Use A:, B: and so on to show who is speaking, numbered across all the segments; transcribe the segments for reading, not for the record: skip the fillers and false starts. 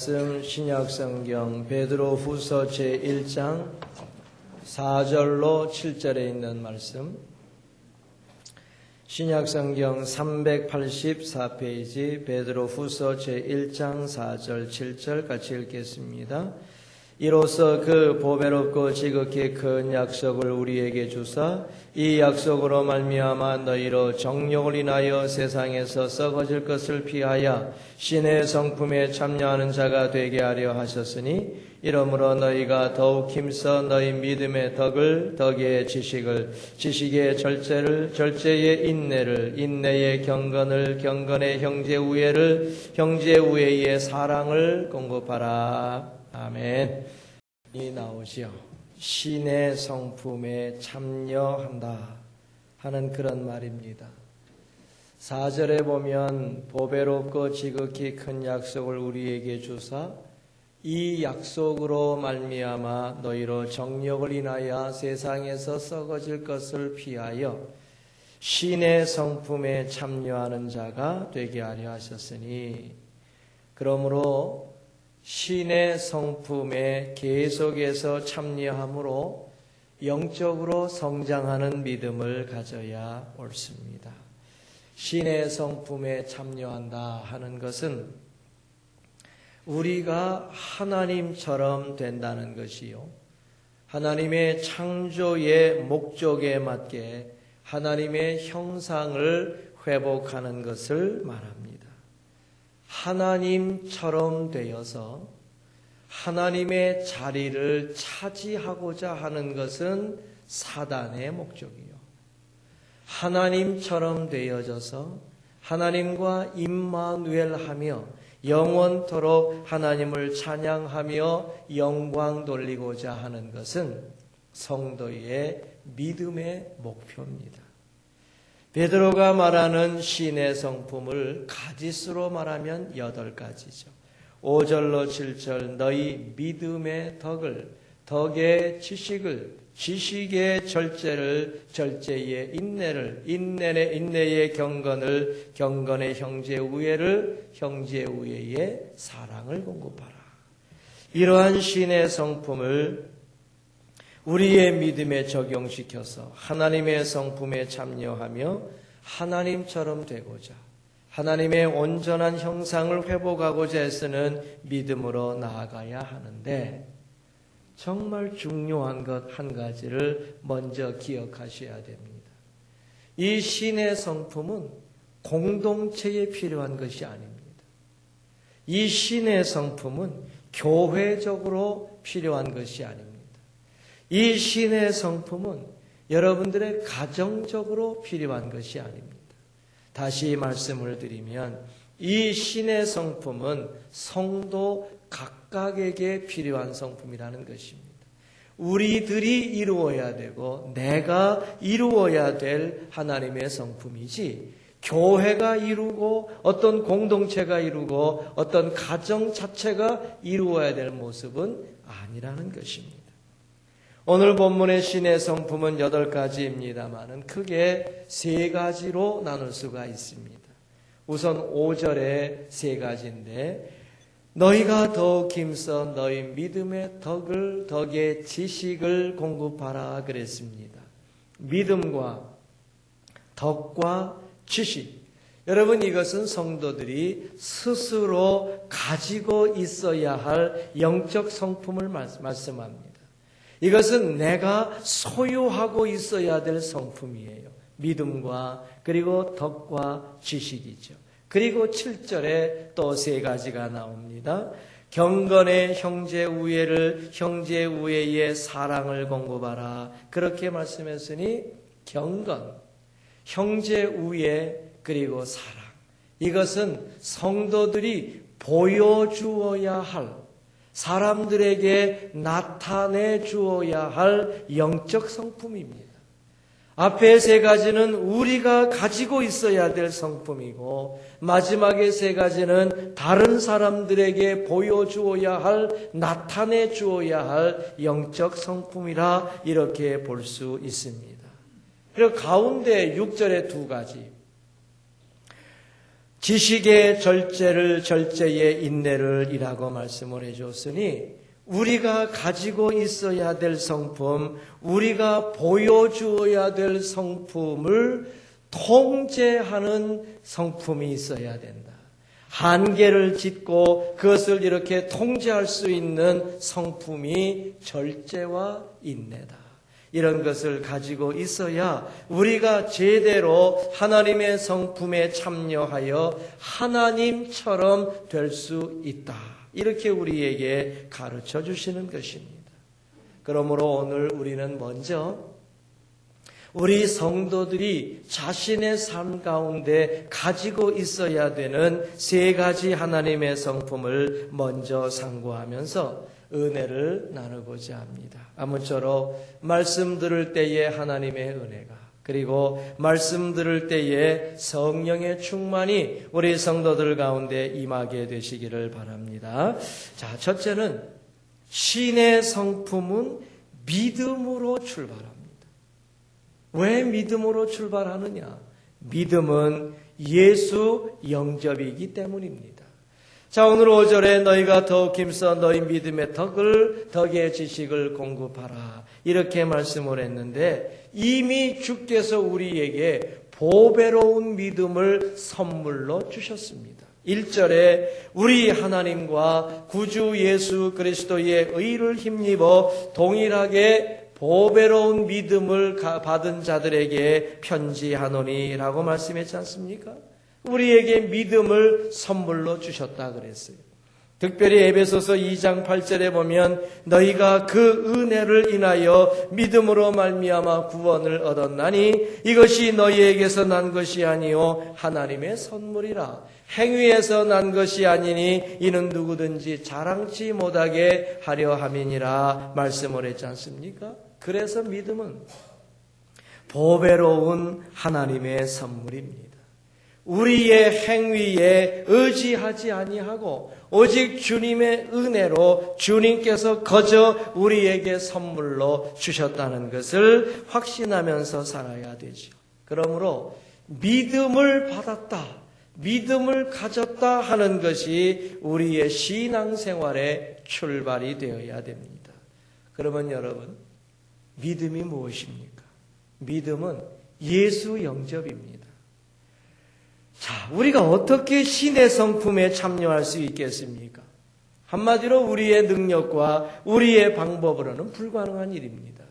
A: 신약성경 베드로후서 제1장 4절로 7절에 있는 말씀, 신약성경 384페이지 베드로후서 제1장 4절 7절 같이 읽겠습니다. 이로써 그 보배롭고 지극히 큰 약속을 우리에게 주사 이 약속으로 말미암아 너희로 정욕을 인하여 세상에서 썩어질 것을 피하여 신의 성품에 참여하는 자가 되게 하려 하셨으니, 이러므로 너희가 더욱 힘써 너희 믿음의 덕을, 덕의 지식을, 지식의 절제를, 절제의 인내를, 인내의 경건을, 경건의 형제 우애를, 형제 우애의 사랑을 공급하라. 아멘. 이 나오죠. 신의 성품에 참여한다 하는 그런 말입니다. 4절에 보면 보배롭고 지극히 큰 약속을 우리에게 주사 이 약속으로 말미암아 너희로 정욕을 인하여 세상에서 썩어질 것을 피하여 신의 성품에 참여하는 자가 되게 하려 하셨으니, 그러므로 신의 성품에 계속해서 참여함으로 영적으로 성장하는 믿음을 가져야 옳습니다. 신의 성품에 참여한다 하는 것은 우리가 하나님처럼 된다는 것이요, 하나님의 창조의 목적에 맞게 하나님의 형상을 회복하는 것을 말합니다. 하나님처럼 되어서 하나님의 자리를 차지하고자 하는 것은 사단의 목적이요, 하나님처럼 되어져서 하나님과 임마누엘하며 영원토록 하나님을 찬양하며 영광 돌리고자 하는 것은 성도의 믿음의 목표입니다. 베드로가 말하는 신의 성품을 가지수로 말하면 8가지죠. 5절로 7절 너희 믿음의 덕을, 덕의 지식을, 지식의 절제를, 절제의 인내를, 인내의 경건을, 경건의 형제 우애를, 형제 우애의 사랑을 공급하라. 이러한 신의 성품을 우리의 믿음에 적용시켜서 하나님의 성품에 참여하며 하나님처럼 되고자, 하나님의 온전한 형상을 회복하고자 해서는 믿음으로 나아가야 하는데, 정말 중요한 것 한 가지를 먼저 기억하셔야 됩니다. 이 신의 성품은 공동체에 필요한 것이 아닙니다. 이 신의 성품은 교회적으로 필요한 것이 아닙니다. 이 신의 성품은 여러분들의 가정적으로 필요한 것이 아닙니다. 다시 말씀을 드리면 이 신의 성품은 성도 각각에게 필요한 성품이라는 것입니다. 우리들이 이루어야 되고 내가 이루어야 될 하나님의 성품이지, 교회가 이루고 어떤 공동체가 이루고 어떤 가정 자체가 이루어야 될 모습은 아니라는 것입니다. 오늘 본문의 신의 성품은 8가지입니다만은 크게 3가지로 나눌 수가 있습니다. 우선 5절에 3가지인데, 너희가 더욱 힘써 너희 믿음의 덕을, 덕의 지식을 공급하라 그랬습니다. 믿음과 덕과 지식, 여러분, 이것은 성도들이 스스로 가지고 있어야 할 영적 성품을 말씀합니다. 이것은 내가 소유하고 있어야 될 성품이에요. 믿음과 그리고 덕과 지식이죠. 그리고 7절에 또 3가지가 나옵니다. 경건의 형제 우애를, 형제 우애의 사랑을 공급하라 그렇게 말씀했으니, 경건, 형제 우애 그리고 사랑, 이것은 성도들이 보여주어야 할, 사람들에게 나타내 주어야 할 영적 성품입니다. 앞에 3가지는 우리가 가지고 있어야 될 성품이고, 마지막에 3가지는 다른 사람들에게 보여주어야 할, 나타내 주어야 할 영적 성품이라 이렇게 볼 수 있습니다. 그리고 가운데 6절에 2가지, 지식의 절제를 절제의 인내를 이라고 말씀을 해줬으니 우리가 가지고 있어야 될 성품, 우리가 보여주어야 될 성품을 통제하는 성품이 있어야 된다. 한계를 짓고 그것을 이렇게 통제할 수 있는 성품이 절제와 인내다. 이런 것을 가지고 있어야 우리가 제대로 하나님의 성품에 참여하여 하나님처럼 될 수 있다. 이렇게 우리에게 가르쳐 주시는 것입니다. 그러므로 오늘 우리는 먼저 우리 성도들이 자신의 삶 가운데 가지고 있어야 되는 세 가지 하나님의 성품을 먼저 상고하면서 은혜를 나누고자 합니다. 아무쪼록 말씀 들을 때에 하나님의 은혜가, 그리고 말씀 들을 때에 성령의 충만이 우리 성도들 가운데 임하게 되시기를 바랍니다. 자, 첫째는 신의 성품은 믿음으로 출발합니다. 왜 믿음으로 출발하느냐? 믿음은 예수 영접이기 때문입니다. 자, 오늘 5절에 너희가 더욱 힘써 너희 믿음의 덕의 지식을 공급하라. 이렇게 말씀을 했는데 이미 주께서 우리에게 보배로운 믿음을 선물로 주셨습니다. 1절에 우리 하나님과 구주 예수 그리스도의 의를 힘입어 동일하게 보배로운 믿음을 받은 자들에게 편지하노니라고 말씀했지 않습니까? 우리에게 믿음을 선물로 주셨다 그랬어요. 특별히 에베소서 2장 8절에 보면 너희가 그 은혜를 인하여 믿음으로 말미암아 구원을 얻었나니 이것이 너희에게서 난 것이 아니요 하나님의 선물이라. 행위에서 난 것이 아니니 이는 누구든지 자랑치 못하게 하려 함이니라 말씀을 했지 않습니까? 그래서 믿음은 보배로운 하나님의 선물입니다. 우리의 행위에 의지하지 아니하고 오직 주님의 은혜로 주님께서 거저 우리에게 선물로 주셨다는 것을 확신하면서 살아야 되죠. 그러므로 믿음을 받았다, 믿음을 가졌다 하는 것이 우리의 신앙생활의 출발이 되어야 됩니다. 그러면 여러분, 믿음이 무엇입니까? 믿음은 예수 영접입니다. 자, 우리가 어떻게 신의 성품에 참여할 수 있겠습니까? 한마디로 우리의 능력과 우리의 방법으로는 불가능한 일입니다.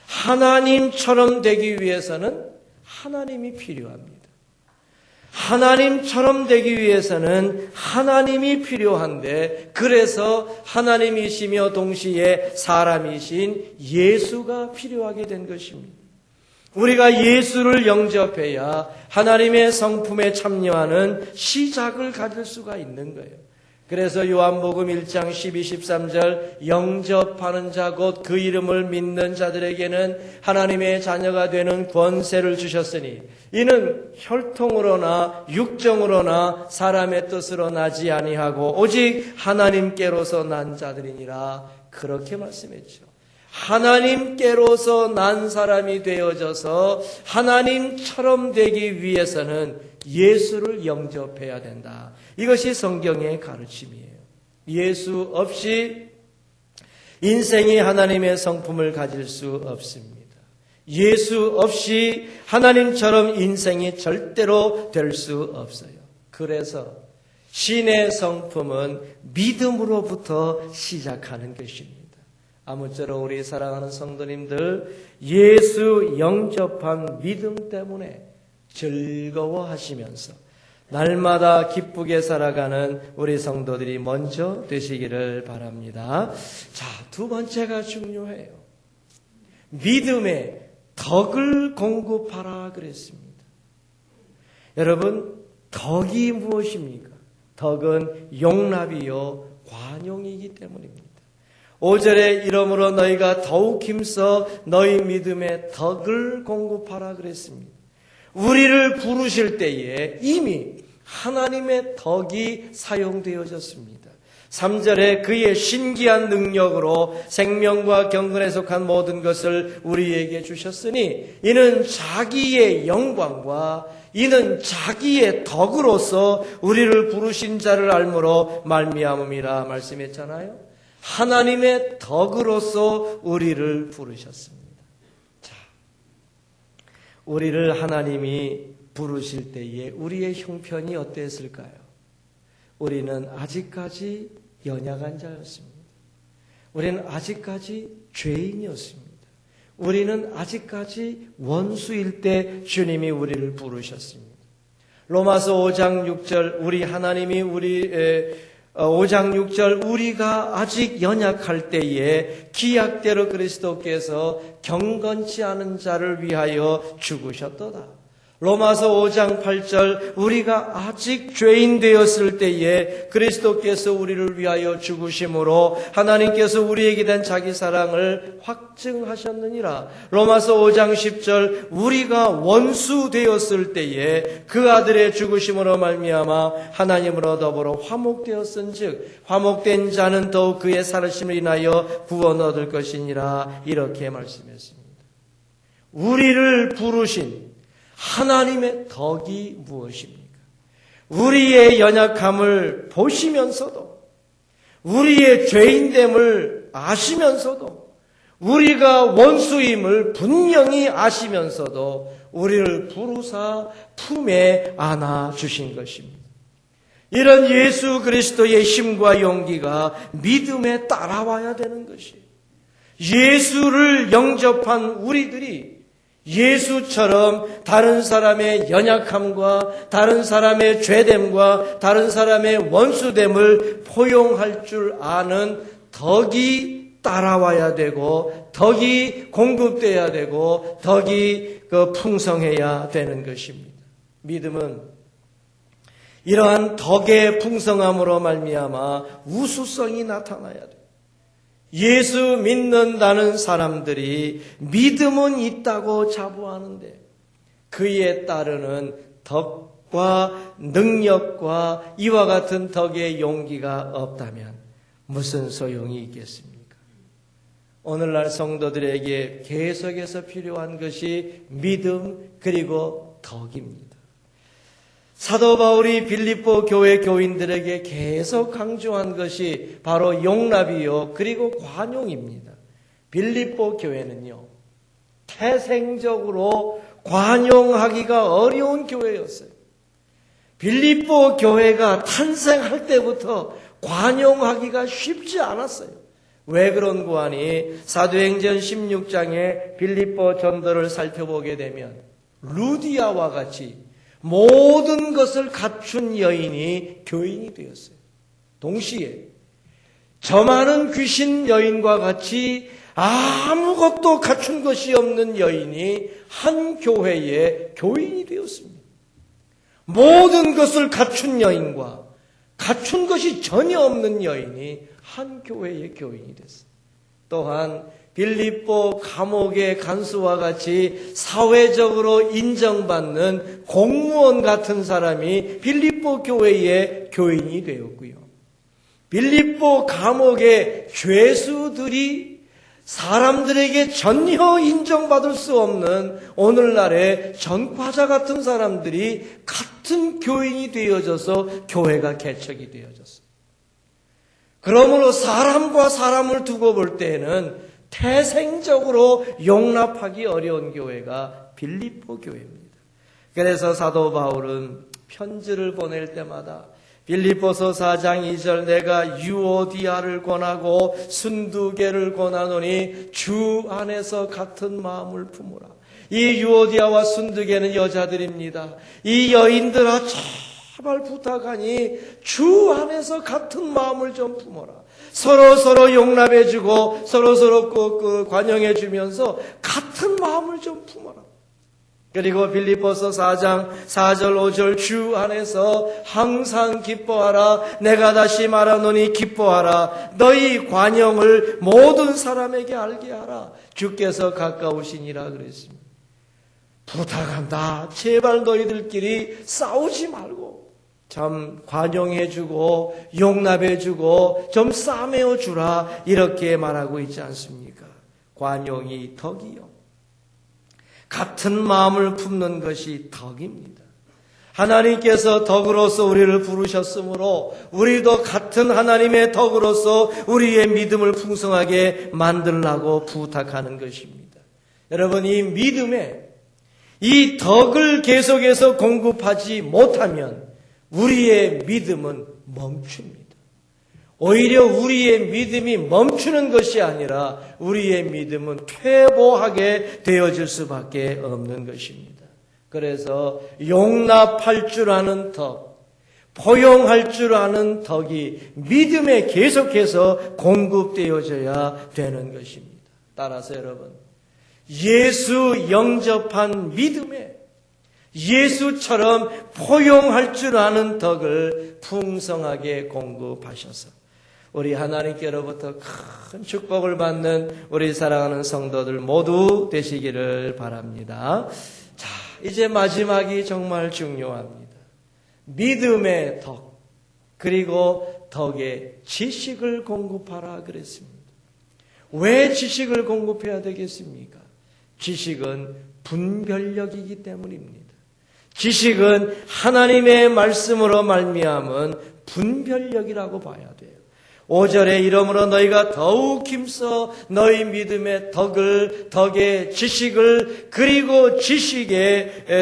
A: 하나님처럼 되기 위해서는 하나님이 필요합니다. 하나님처럼 되기 위해서는 하나님이 필요한데, 그래서 하나님이시며 동시에 사람이신 예수가 필요하게 된 것입니다. 우리가 예수를 영접해야 하나님의 성품에 참여하는 시작을 가질 수가 있는 거예요. 그래서 요한복음 1장 12, 13절 영접하는 자 곧 그 이름을 믿는 자들에게는 하나님의 자녀가 되는 권세를 주셨으니 이는 혈통으로나 육정으로나 사람의 뜻으로 나지 아니하고 오직 하나님께로서 난 자들이니라. 그렇게 말씀했죠. 하나님께로서 난 사람이 되어져서 하나님처럼 되기 위해서는 예수를 영접해야 된다. 이것이 성경의 가르침이에요. 예수 없이 인생이 하나님의 성품을 가질 수 없습니다. 예수 없이 하나님처럼 인생이 절대로 될 수 없어요. 그래서 신의 성품은 믿음으로부터 시작하는 것입니다. 아무쪼록 우리 사랑하는 성도님들, 예수 영접한 믿음 때문에 즐거워하시면서 날마다 기쁘게 살아가는 우리 성도들이 먼저 되시기를 바랍니다. 자, 두 번째가 중요해요. 믿음의 덕을 공급하라 그랬습니다. 여러분, 덕이 무엇입니까? 덕은 용납이요 관용이기 때문입니다. 5절에 이러므로 너희가 더욱 힘써 너희 믿음의 덕을 공급하라 그랬습니다. 우리를 부르실 때에 이미 하나님의 덕이 사용되어졌습니다. 3절에 그의 신기한 능력으로 생명과 경건에 속한 모든 것을 우리에게 주셨으니 이는 자기의 영광과 이는 자기의 덕으로서 우리를 부르신 자를 알므로 말미암음이라 말씀했잖아요. 하나님의 덕으로서 우리를 부르셨습니다. 자, 우리를 하나님이 부르실 때에 우리의 형편이 어땠을까요? 우리는 아직까지 연약한 자였습니다. 우리는 아직까지 죄인이었습니다. 우리는 아직까지 원수일 때 주님이 우리를 부르셨습니다. 로마서 5장 6절 우리 하나님이 5장 6절 우리가 아직 연약할 때에 기약대로 그리스도께서 경건치 않은 자를 위하여 죽으셨도다. 로마서 5장 8절 우리가 아직 죄인 되었을 때에 그리스도께서 우리를 위하여 죽으심으로 하나님께서 우리에게 된 자기 사랑을 확증하셨느니라. 로마서 5장 10절 우리가 원수 되었을 때에 그 아들의 죽으심으로 말미암아 하나님으로 더불어 화목되었은즉 화목된 자는 더욱 그의 살으심을 인하여 구원 얻을 것이니라. 이렇게 말씀했습니다. 우리를 부르신 하나님의 덕이 무엇입니까? 우리의 연약함을 보시면서도 우리의 죄인됨을 아시면서도 우리가 원수임을 분명히 아시면서도 우리를 부르사 품에 안아 주신 것입니다. 이런 예수 그리스도의 힘과 용기가 믿음에 따라와야 되는 것이에요. 예수를 영접한 우리들이 예수처럼 다른 사람의 연약함과 다른 사람의 죄됨과 다른 사람의 원수됨을 포용할 줄 아는 덕이 따라와야 되고 덕이 공급돼야 되고 덕이 풍성해야 되는 것입니다. 믿음은 이러한 덕의 풍성함으로 말미암아 우수성이 나타나야 돼요. 예수 믿는다는 사람들이 믿음은 있다고 자부하는데 그에 따르는 덕과 능력과 이와 같은 덕의 용기가 없다면 무슨 소용이 있겠습니까? 오늘날 성도들에게 계속해서 필요한 것이 믿음 그리고 덕입니다. 사도 바울이 빌립보 교회 교인들에게 계속 강조한 것이 바로 용납이요 그리고 관용입니다. 빌립보 교회는요 태생적으로 관용하기가 어려운 교회였어요. 빌립보 교회가 탄생할 때부터 관용하기가 쉽지 않았어요. 왜 그런고 하니 사도행전 16장에 빌립보 전도를 살펴보게 되면 루디아와 같이 모든 것을 갖춘 여인이 교인이 되었어요. 동시에 저 많은 귀신 여인과 같이 아무것도 갖춘 것이 없는 여인이 한 교회의 교인이 되었습니다. 모든 것을 갖춘 여인과 갖춘 것이 전혀 없는 여인이 한 교회의 교인이 됐어요. 또한 빌립보 감옥의 간수와 같이 사회적으로 인정받는 공무원 같은 사람이 빌립보 교회의 교인이 되었고요. 빌립보 감옥의 죄수들이 사람들에게 전혀 인정받을 수 없는 오늘날의 전과자 같은 사람들이 같은 교인이 되어져서 교회가 개척이 되어졌어요. 그러므로 사람과 사람을 두고 볼 때에는 태생적으로 용납하기 어려운 교회가 빌립보 교회입니다. 그래서 사도 바울은 편지를 보낼 때마다 빌립보서 4장 2절 내가 유오디아를 권하고 순두개를 권하노니 주 안에서 같은 마음을 품으라. 이 유오디아와 순두개는 여자들입니다. 이 여인들아 제발 부탁하니 주 안에서 같은 마음을 좀 품어라. 서로 용납해주고 서로 관용해주면서 같은 마음을 좀 품어라. 그리고 빌립보서 4장 4절 5절 주 안에서 항상 기뻐하라. 내가 다시 말하노니 기뻐하라. 너희 관용을 모든 사람에게 알게 하라. 주께서 가까우시니라 그랬습니다. 부탁한다. 제발 너희들끼리 싸우지 말고 참 관용해주고 용납해주고 좀 싸매어주라 이렇게 말하고 있지 않습니까? 관용이 덕이요. 같은 마음을 품는 것이 덕입니다. 하나님께서 덕으로서 우리를 부르셨으므로 우리도 같은 하나님의 덕으로서 우리의 믿음을 풍성하게 만들라고 부탁하는 것입니다. 여러분, 이 믿음에 이 덕을 계속해서 공급하지 못하면 우리의 믿음은 멈춥니다. 오히려 우리의 믿음이 멈추는 것이 아니라 우리의 믿음은 퇴보하게 되어질 수밖에 없는 것입니다. 그래서 용납할 줄 아는 덕, 포용할 줄 아는 덕이 믿음에 계속해서 공급되어져야 되는 것입니다. 따라서 여러분, 예수 영접한 믿음에 예수처럼 포용할 줄 아는 덕을 풍성하게 공급하셔서 우리 하나님께로부터 큰 축복을 받는 우리 사랑하는 성도들 모두 되시기를 바랍니다. 자, 이제 마지막이 정말 중요합니다. 믿음의 덕, 그리고 덕의 지식을 공급하라 그랬습니다. 왜 지식을 공급해야 되겠습니까? 지식은 분별력이기 때문입니다. 지식은 하나님의 말씀으로 말미암은 분별력이라고 봐야 돼요. 5절에 이러므로 너희가 더욱 힘써 너희 믿음의 덕의 지식을 그리고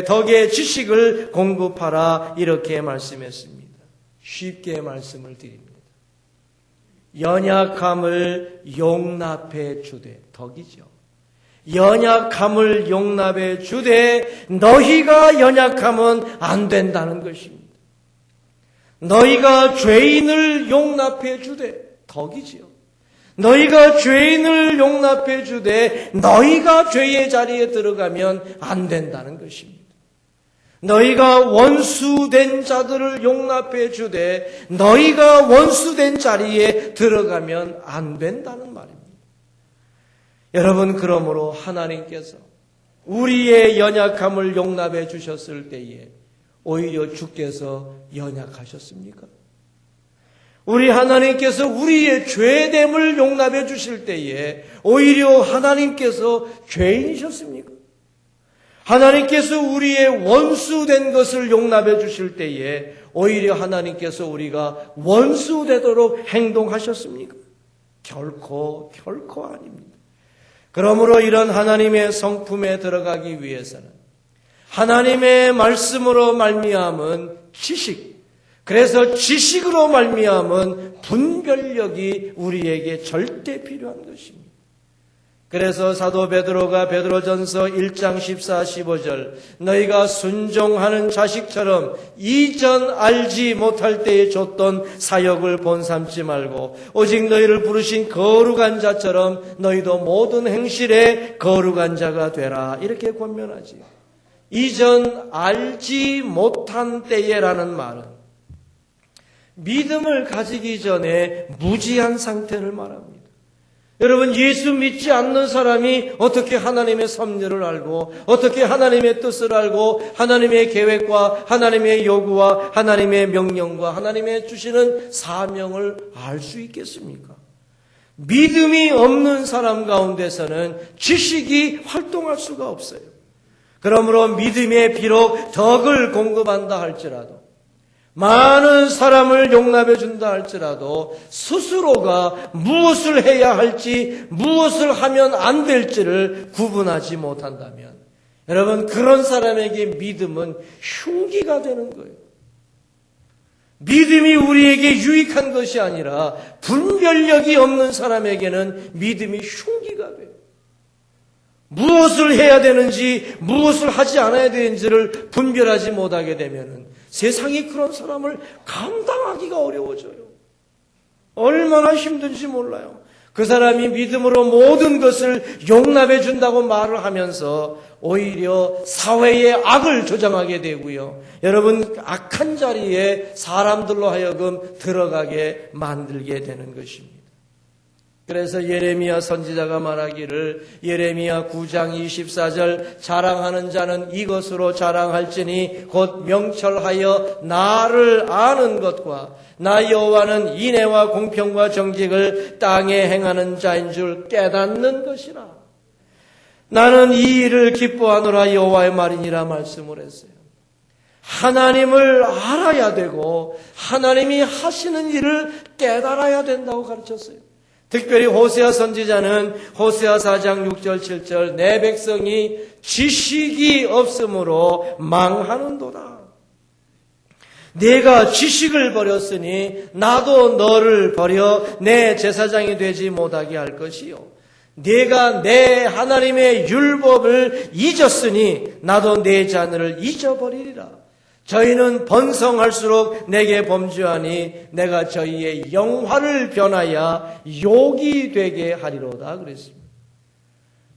A: 덕의 지식을 공급하라 이렇게 말씀했습니다. 쉽게 말씀을 드립니다. 연약함을 용납해 주되 덕이죠. 연약함을 용납해 주되 너희가 연약하면 안 된다는 것입니다. 너희가 죄인을 용납해 주되 덕이지요. 너희가 죄인을 용납해 주되 너희가 죄의 자리에 들어가면 안 된다는 것입니다. 너희가 원수된 자들을 용납해 주되 너희가 원수된 자리에 들어가면 안 된다는 말입니다. 여러분, 그러므로 하나님께서 우리의 연약함을 용납해 주셨을 때에 오히려 주께서 연약하셨습니까? 우리 하나님께서 우리의 죄됨을 용납해 주실 때에 오히려 하나님께서 죄인이셨습니까? 하나님께서 우리의 원수된 것을 용납해 주실 때에 오히려 하나님께서 우리가 원수되도록 행동하셨습니까? 결코 아닙니다. 그러므로 이런 하나님의 성품에 들어가기 위해서는 하나님의 말씀으로 말미암은 지식, 그래서 지식으로 말미암은 분별력이 우리에게 절대 필요한 것입니다. 그래서 사도 베드로가 베드로전서 1장 14, 15절 너희가 순종하는 자식처럼 이전 알지 못할 때에 줬던 사역을 본삼지 말고 오직 너희를 부르신 거룩한 자처럼 너희도 모든 행실에 거룩한 자가 되라 이렇게 권면하지요. 이전 알지 못한 때에라는 말은 믿음을 가지기 전에 무지한 상태를 말합니다. 여러분, 예수 믿지 않는 사람이 어떻게 하나님의 섭리를 알고 어떻게 하나님의 뜻을 알고 하나님의 계획과 하나님의 요구와 하나님의 명령과 하나님의 주시는 사명을 알 수 있겠습니까? 믿음이 없는 사람 가운데서는 지식이 활동할 수가 없어요. 그러므로 믿음에 비록 덕을 공급한다 할지라도 많은 사람을 용납해 준다 할지라도 스스로가 무엇을 해야 할지 무엇을 하면 안 될지를 구분하지 못한다면 여러분, 그런 사람에게 믿음은 흉기가 되는 거예요. 믿음이 우리에게 유익한 것이 아니라 분별력이 없는 사람에게는 믿음이 흉기가 돼요. 무엇을 해야 되는지 무엇을 하지 않아야 되는지를 분별하지 못하게 되면 세상이 그런 사람을 감당하기가 어려워져요. 얼마나 힘든지 몰라요. 그 사람이 믿음으로 모든 것을 용납해 준다고 말을 하면서 오히려 사회의 악을 조장하게 되고요. 여러분, 악한 자리에 사람들로 하여금 들어가게 만들게 되는 것입니다. 그래서 예레미야 선지자가 말하기를 예레미야 9장 24절 자랑하는 자는 이것으로 자랑할지니 곧 명철하여 나를 아는 것과 나 여호와는 인애와 공평과 정직을 땅에 행하는 자인 줄 깨닫는 것이라. 나는 이 일을 기뻐하노라 여호와의 말이니라 말씀을 했어요. 하나님을 알아야 되고 하나님이 하시는 일을 깨달아야 된다고 가르쳤어요. 특별히 호세아 선지자는 호세아 4장 6절 7절 내 백성이 지식이 없으므로 망하는도다. 내가 지식을 버렸으니 나도 너를 버려 내 제사장이 되지 못하게 할 것이요. 내가 내 하나님의 율법을 잊었으니 나도 내 자녀를 잊어버리리라. 저희는 번성할수록 내게 범죄하니 내가 저희의 영화를 변하여 욕이 되게 하리로다 그랬습니다.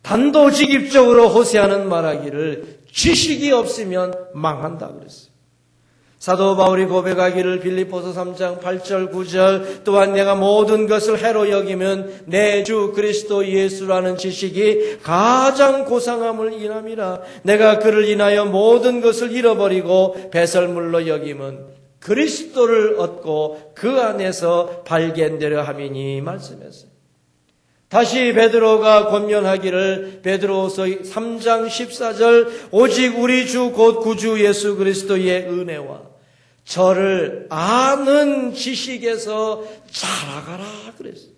A: 단도직입적으로 호세아는 말하기를 지식이 없으면 망한다 그랬어요. 사도 바울이 고백하기를 빌립보서 3장 8절 9절 또한 내가 모든 것을 해로 여기면 내 주 그리스도 예수라는 지식이 가장 고상함을 인함이라. 내가 그를 인하여 모든 것을 잃어버리고 배설물로 여기면 그리스도를 얻고 그 안에서 발견되려 함이니 말씀했어요. 다시 베드로가 권면하기를 베드로후서 3장 14절 오직 우리 주 곧 구주 예수 그리스도의 은혜와 저를 아는 지식에서 자라가라 그랬어요.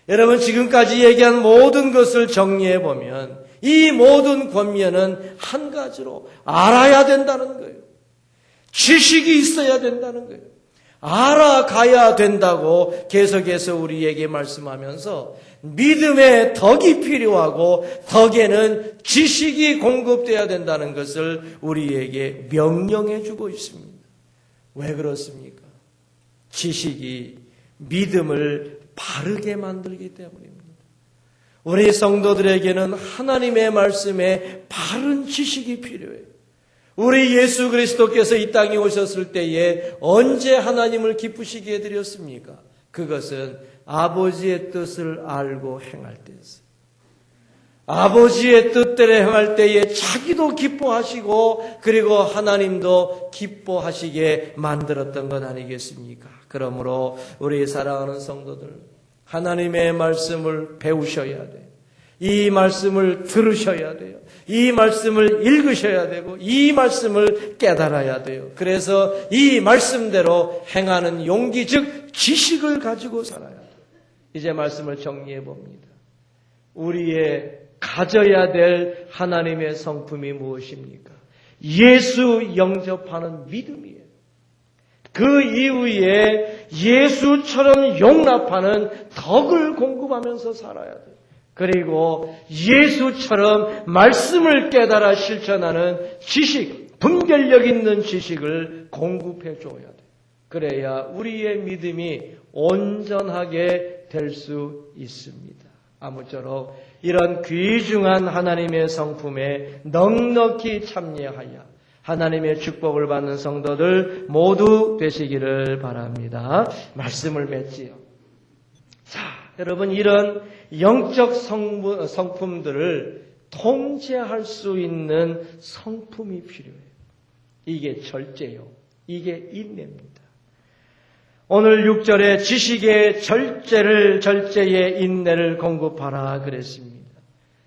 A: 여러분 지금까지 얘기한 모든 것을 정리해 보면 이 모든 권면은 한 가지로 알아야 된다는 거예요. 지식이 있어야 된다는 거예요. 알아가야 된다고 계속해서 우리에게 말씀하면서 믿음의 덕이 필요하고 덕에는 지식이 공급돼야 된다는 것을 우리에게 명령해 주고 있습니다. 왜 그렇습니까? 지식이 믿음을 바르게 만들기 때문입니다. 우리 성도들에게는 하나님의 말씀에 바른 지식이 필요해요. 우리 예수 그리스도께서 이 땅에 오셨을 때에 언제 하나님을 기쁘시게 해드렸습니까? 그것은 아버지의 뜻을 알고 행할 때였어요. 아버지의 뜻대로 행할 때에 자기도 기뻐하시고 그리고 하나님도 기뻐하시게 만들었던 것 아니겠습니까? 그러므로 우리 사랑하는 성도들 하나님의 말씀을 배우셔야 돼요. 이 말씀을 들으셔야 돼요. 이 말씀을 읽으셔야 되고 이 말씀을 깨달아야 돼요. 그래서 이 말씀대로 행하는 용기 즉 지식을 가지고 살아야 돼요. 이제 말씀을 정리해 봅니다. 우리의 가져야 될 하나님의 성품이 무엇입니까? 예수 영접하는 믿음이에요. 그 이후에 예수처럼 용납하는 덕을 공급하면서 살아야 돼요. 그리고 예수처럼 말씀을 깨달아 실천하는 지식, 분별력 있는 지식을 공급해 줘야 돼요. 그래야 우리의 믿음이 온전하게 될 수 있습니다. 아무쪼록 이런 귀중한 하나님의 성품에 넉넉히 참여하여 하나님의 축복을 받는 성도들 모두 되시기를 바랍니다. 말씀을 맺지요. 자, 여러분 이런 영적 성품들을 통제할 수 있는 성품이 필요해요. 이게 절제요. 이게 인내입니다. 오늘 6절에 지식의 절제의 인내를 공급하라 그랬습니다.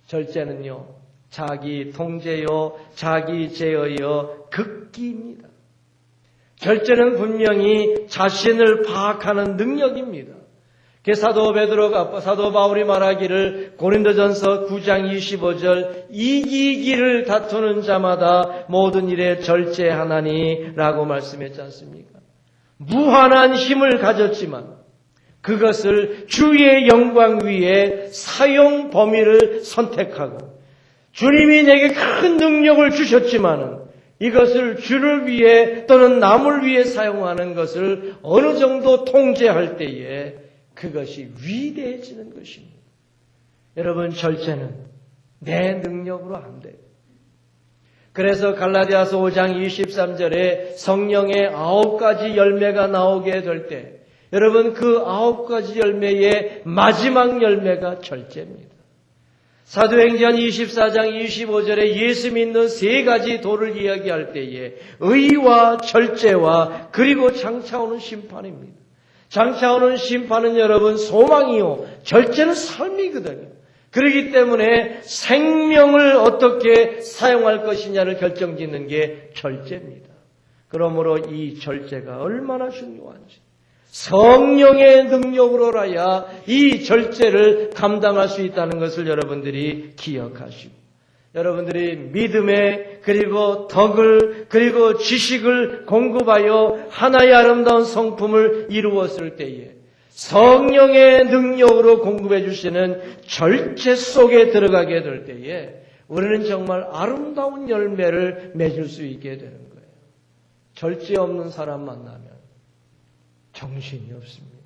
A: 절제는요, 자기 통제요, 자기 제어요, 극기입니다. 절제는 분명히 자신을 파악하는 능력입니다. 사도 바울이 말하기를 고린도전서 9장 25절 이기기를 다투는 자마다 모든 일에 절제하나니 라고 말씀했지 않습니까? 무한한 힘을 가졌지만 그것을 주의 영광 위에 사용 범위를 선택하고 주님이 내게 큰 능력을 주셨지만은 이것을 주를 위해 또는 남을 위해 사용하는 것을 어느 정도 통제할 때에 그것이 위대해지는 것입니다. 여러분 절제는 내 능력으로 안 돼요. 그래서 갈라디아서 5장 23절에 성령의 9가지 열매가 나오게 될 때 여러분 그 9가지 열매의 마지막 열매가 절제입니다. 사도행전 24장 25절에 예수 믿는 3가지 도를 이야기할 때에 의와 절제와 그리고 장차오는 심판입니다. 장차오는 심판은 여러분 소망이요 절제는 삶이거든요. 그렇기 때문에 생명을 어떻게 사용할 것이냐를 결정짓는 게 절제입니다. 그러므로 이 절제가 얼마나 중요한지, 성령의 능력으로라야 이 절제를 감당할 수 있다는 것을 여러분들이 기억하시고, 여러분들이 믿음의 그리고 덕을 그리고 지식을 공급하여 하나의 아름다운 성품을 이루었을 때에 성령의 능력으로 공급해 주시는 절제 속에 들어가게 될 때에 우리는 정말 아름다운 열매를 맺을 수 있게 되는 거예요. 절제 없는 사람 만나면 정신이 없습니다.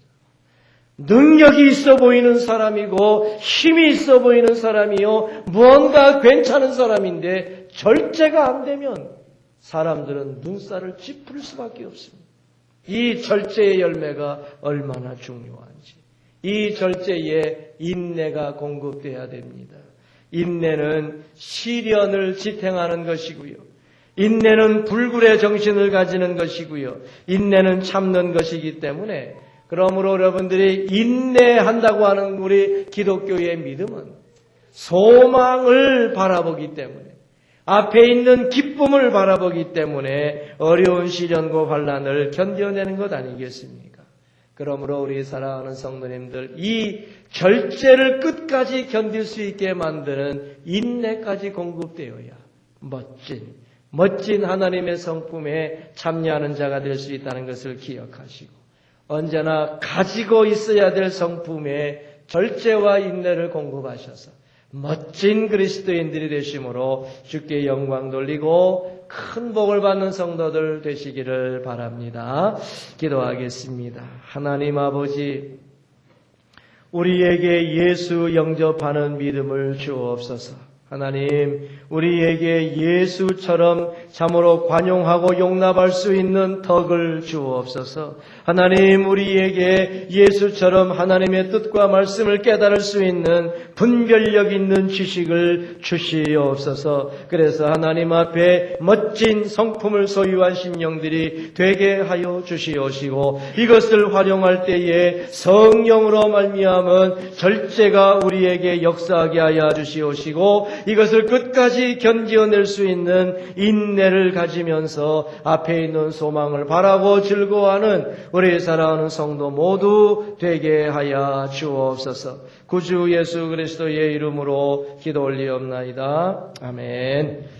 A: 능력이 있어 보이는 사람이고 힘이 있어 보이는 사람이요, 무언가 괜찮은 사람인데 절제가 안 되면 사람들은 눈살을 찌푸릴 수밖에 없습니다. 이 절제의 열매가 얼마나 중요한지, 이 절제에 인내가 공급돼야 됩니다. 인내는 시련을 지탱하는 것이고요, 인내는 불굴의 정신을 가지는 것이고요, 인내는 참는 것이기 때문에, 그러므로 여러분들이 인내한다고 하는 우리 기독교의 믿음은 소망을 바라보기 때문에, 앞에 있는 기쁨을 바라보기 때문에 어려운 시련과 환난을 견뎌내는 것 아니겠습니까? 그러므로 우리 사랑하는 성도님들, 이 절제를 끝까지 견딜 수 있게 만드는 인내까지 공급되어야 멋진 하나님의 성품에 참여하는 자가 될 수 있다는 것을 기억하시고, 언제나 가지고 있어야 될 성품에 절제와 인내를 공급하셔서 멋진 그리스도인들이 되심으로 주께 영광 돌리고 큰 복을 받는 성도들 되시기를 바랍니다. 기도하겠습니다. 하나님 아버지, 우리에게 예수 영접하는 믿음을 주옵소서. 하나님, 우리에게 예수처럼 참으로 관용하고 용납할 수 있는 덕을 주옵소서. 하나님, 우리에게 예수처럼 하나님의 뜻과 말씀을 깨달을 수 있는 분별력 있는 지식을 주시옵소서. 그래서 하나님 앞에 멋진 성품을 소유한 심령들이 되게 하여 주시옵시고, 이것을 활용할 때에 성령으로 말미암은 절제가 우리에게 역사하게 하여 주시옵시고, 이것을 끝까지 견디어낼 수 있는 인내를 가지면서 앞에 있는 소망을 바라고 즐거워하는 우리 사랑하는 성도 모두 되게 하여 주옵소서. 구주 예수 그리스도의 이름으로 기도 올리옵나이다. 아멘.